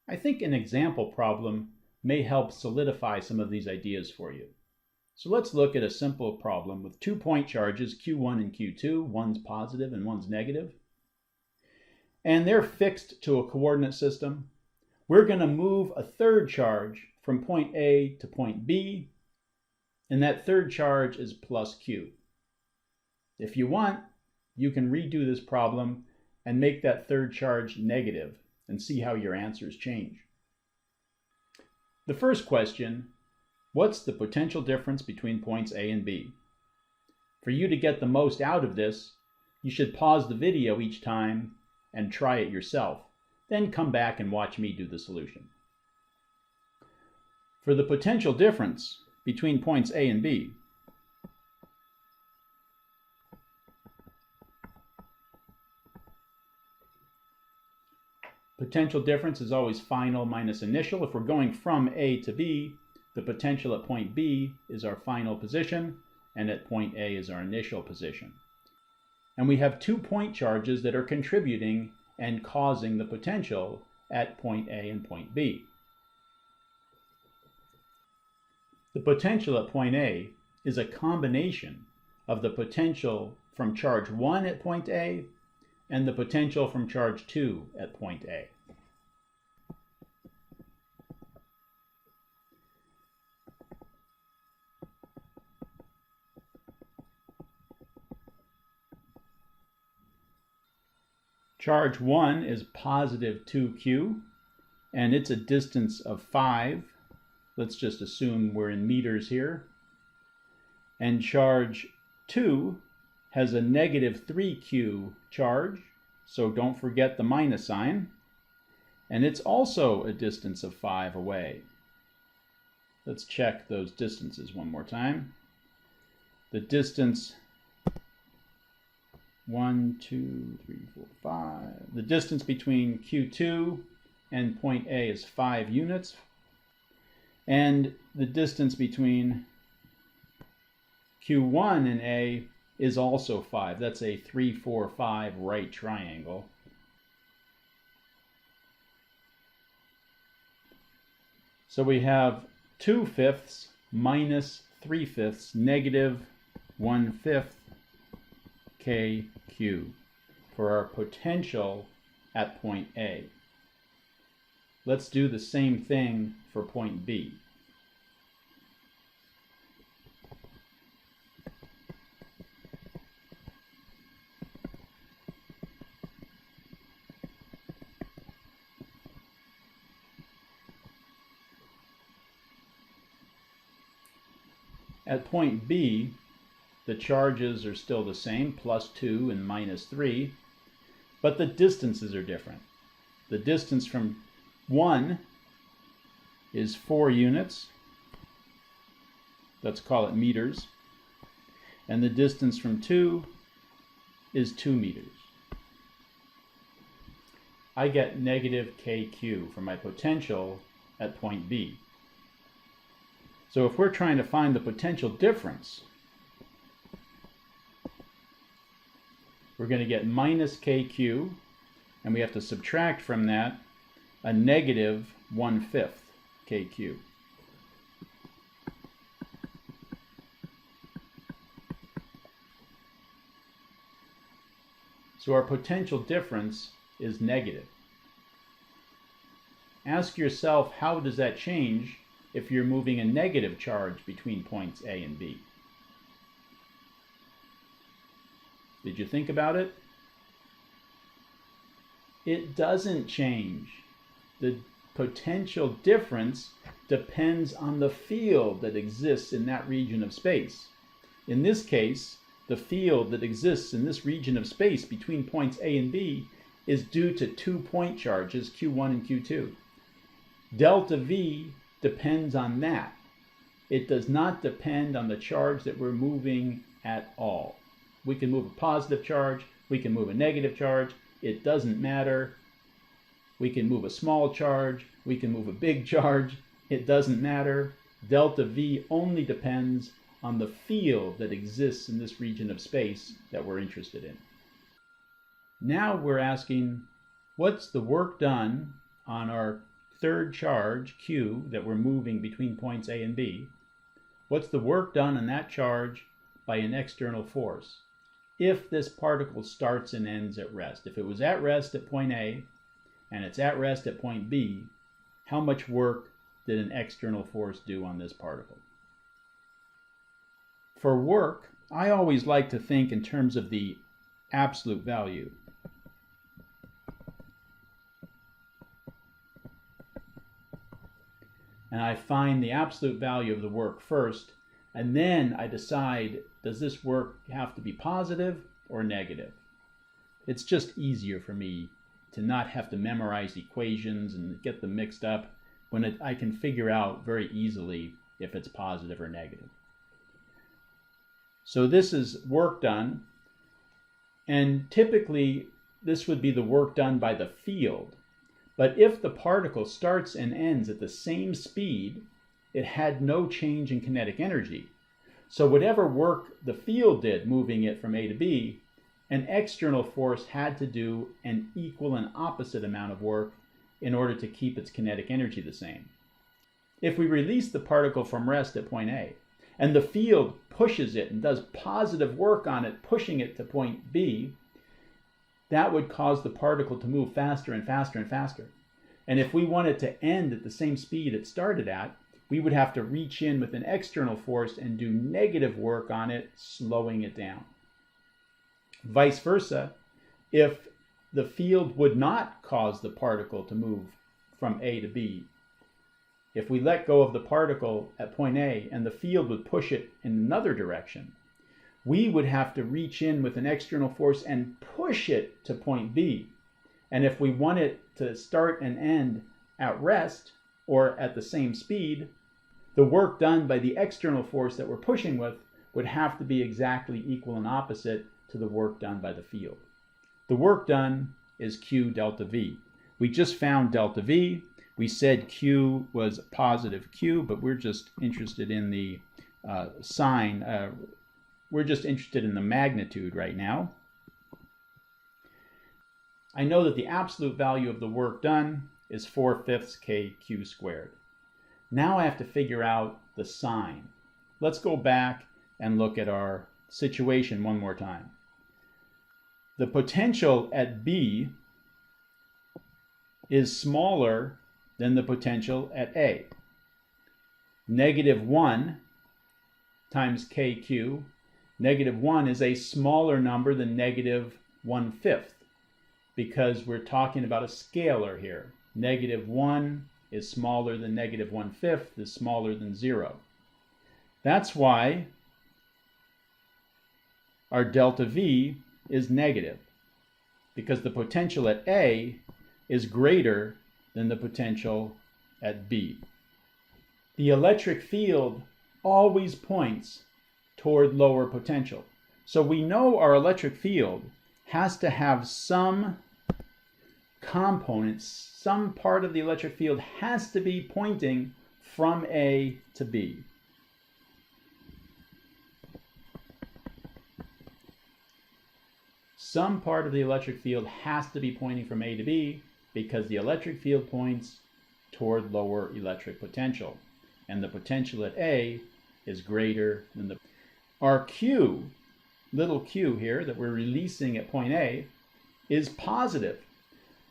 I think an example problem may help solidify some of these ideas for you. So let's look at a simple problem with 2 point charges, Q1 and Q2. One's positive and one's negative. And they're fixed to a coordinate system. We're going to move a third charge from point A to point B, and that third charge is plus Q. If you want, you can redo this problem and make that third charge negative and see how your answers change. The first question, what's the potential difference between points A and B? For you to get the most out of this, you should pause the video each time and try it yourself. Then come back and watch me do the solution. For the potential difference between points A and B, potential difference is always final minus initial. If we're going from A to B, the potential at point B is our final position, and at point A is our initial position. And we have 2 point charges that are contributing and causing the potential at point A and point B. The potential at point A is a combination of the potential from charge 1 at point A and the potential from charge 2 at point A. Charge 1 is positive 2Q, and it's a distance of 5. Let's just assume we're in meters here. And charge 2 has a negative 3Q charge, so don't forget the minus sign. And it's also a distance of 5 away. Let's check those distances one more time. The distance 1, 2, 3, 4, 5. The distance between Q2 and point A is 5 units. And the distance between Q1 and A is also 5. That's a 3, 4, 5 right triangle. So we have 2/5 minus 3/5, negative 1/5 KQ for our potential at point A. Let's do the same thing for point B. At point B, the charges are still the same, plus 2 and minus 3, but the distances are different. The distance from 1 is 4 units. Let's call it meters. And the distance from 2 is 2 meters. I get negative KQ for my potential at point B. So if we're trying to find the potential difference, we're going to get minus KQ, and we have to subtract from that a negative 1/5 KQ. So our potential difference is negative. Ask yourself, how does that change if you're moving a negative charge between points A and B? Did you think about it? It doesn't change. The potential difference depends on the field that exists in that region of space. In this case, the field that exists in this region of space between points A and B is due to 2 point charges, Q1 and Q2. Delta V depends on that. It does not depend on the charge that we're moving at all. We can move a positive charge, we can move a negative charge, it doesn't matter. We can move a small charge, we can move a big charge, it doesn't matter. Delta V only depends on the field that exists in this region of space that we're interested in. Now we're asking, what's the work done on our third charge, Q, that we're moving between points A and B, what's the work done on that charge by an external force if this particle starts and ends at rest? If it was at rest at point A and it's at rest at point B, how much work did an external force do on this particle? For work, I always like to think in terms of the absolute value. And I find the absolute value of the work first, and then I decide, does this work have to be positive or negative? It's just easier for me to not have to memorize equations and get them mixed up when I can figure out very easily if it's positive or negative. So this is work done, and typically this would be the work done by the field. But if the particle starts and ends at the same speed, it had no change in kinetic energy. So whatever work the field did moving it from A to B, an external force had to do an equal and opposite amount of work in order to keep its kinetic energy the same. If we release the particle from rest at point A, and the field pushes it and does positive work on it, pushing it to point B, that would cause the particle to move faster and faster and faster. And if we want it to end at the same speed it started at, we would have to reach in with an external force and do negative work on it, slowing it down. Vice versa, if the field would not cause the particle to move from A to B, if we let go of the particle at point A and the field would push it in another direction, we would have to reach in with an external force and push it to point B. And if we want it to start and end at rest or at the same speed, the work done by the external force that we're pushing with would have to be exactly equal and opposite to the work done by the field. The work done is Q delta V. We just found delta V. We said Q was positive Q, but we're just interested in the sign. We're just interested in the magnitude right now. I know that the absolute value of the work done is 4/5 kq squared. Now I have to figure out the sign. Let's go back and look at our situation one more time. The potential at B is smaller than the potential at A. -1 times kq. -1 is a smaller number than -1/5 because we're talking about a scalar here. -1 is smaller than -1/5 is smaller than 0. That's why our delta V is negative, because the potential at A is greater than the potential at B. The electric field always points toward lower potential. So we know our electric field has to have some components, some part of the electric field has to be pointing from A to B. Some part of the electric field has to be pointing from A to B because the electric field points toward lower electric potential. And the potential at A is greater than the... Our Q, little q here, that we're releasing at point A, is positive.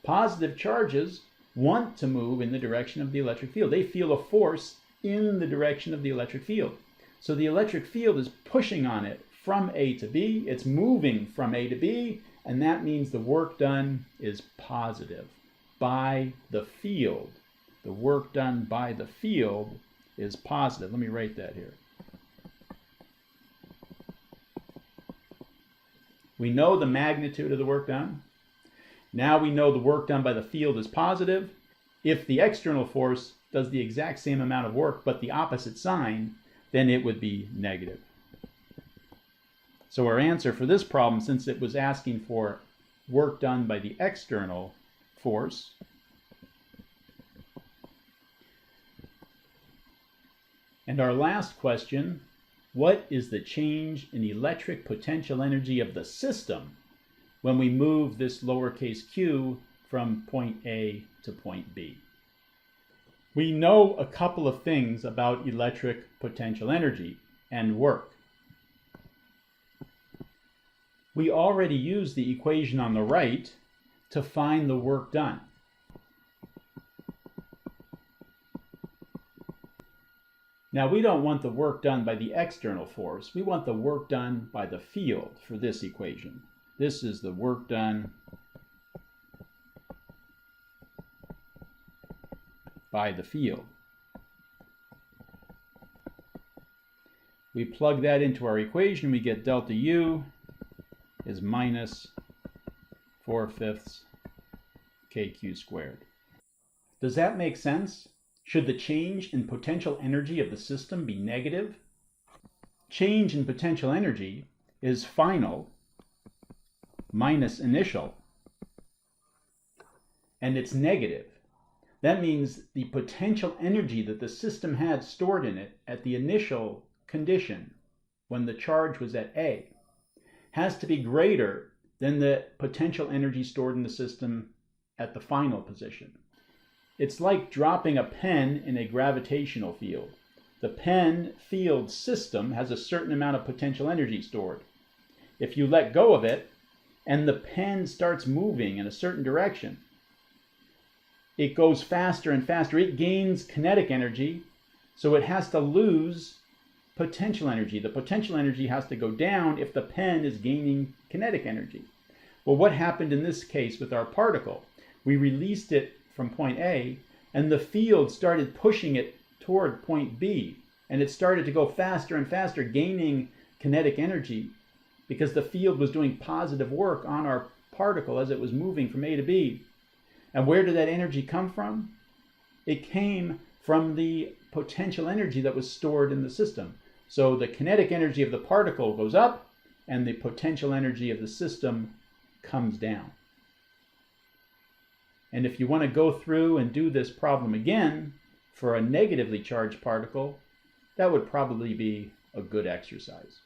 Positive charges want to move in the direction of the electric field. They feel a force in the direction of the electric field. So the electric field is pushing on it from A to B. It's moving from A to B, and that means the work done is positive by the field. The work done by the field is positive. Let me write that here. We know the magnitude of the work done. Now we know the work done by the field is positive. If the external force does the exact same amount of work but the opposite sign, then it would be negative. So our answer for this problem, since it was asking for work done by the external force, and our last question, what is the change in electric potential energy of the system when we move this lowercase q from point A to point B? We know a couple of things about electric potential energy and work. We already used the equation on the right to find the work done. Now, we don't want the work done by the external force. We want the work done by the field for this equation. This is the work done by the field. We plug that into our equation, we get delta U is minus 4/5 kq squared. Does that make sense? Should the change in potential energy of the system be negative? Change in potential energy is final minus initial, and it's negative. That means the potential energy that the system had stored in it at the initial condition, when the charge was at A, has to be greater than the potential energy stored in the system at the final position. It's like dropping a pen in a gravitational field. The pen field system has a certain amount of potential energy stored. If you let go of it and the pen starts moving in a certain direction, it goes faster and faster. It gains kinetic energy, so it has to lose potential energy. The potential energy has to go down if the pen is gaining kinetic energy. Well, what happened in this case with our particle? We released it from point A, and the field started pushing it toward point B, and it started to go faster and faster, gaining kinetic energy because the field was doing positive work on our particle as it was moving from A to B. And where did that energy come from? It came from the potential energy that was stored in the system. So the kinetic energy of the particle goes up, and the potential energy of the system comes down. And if you want to go through and do this problem again for a negatively charged particle, that would probably be a good exercise.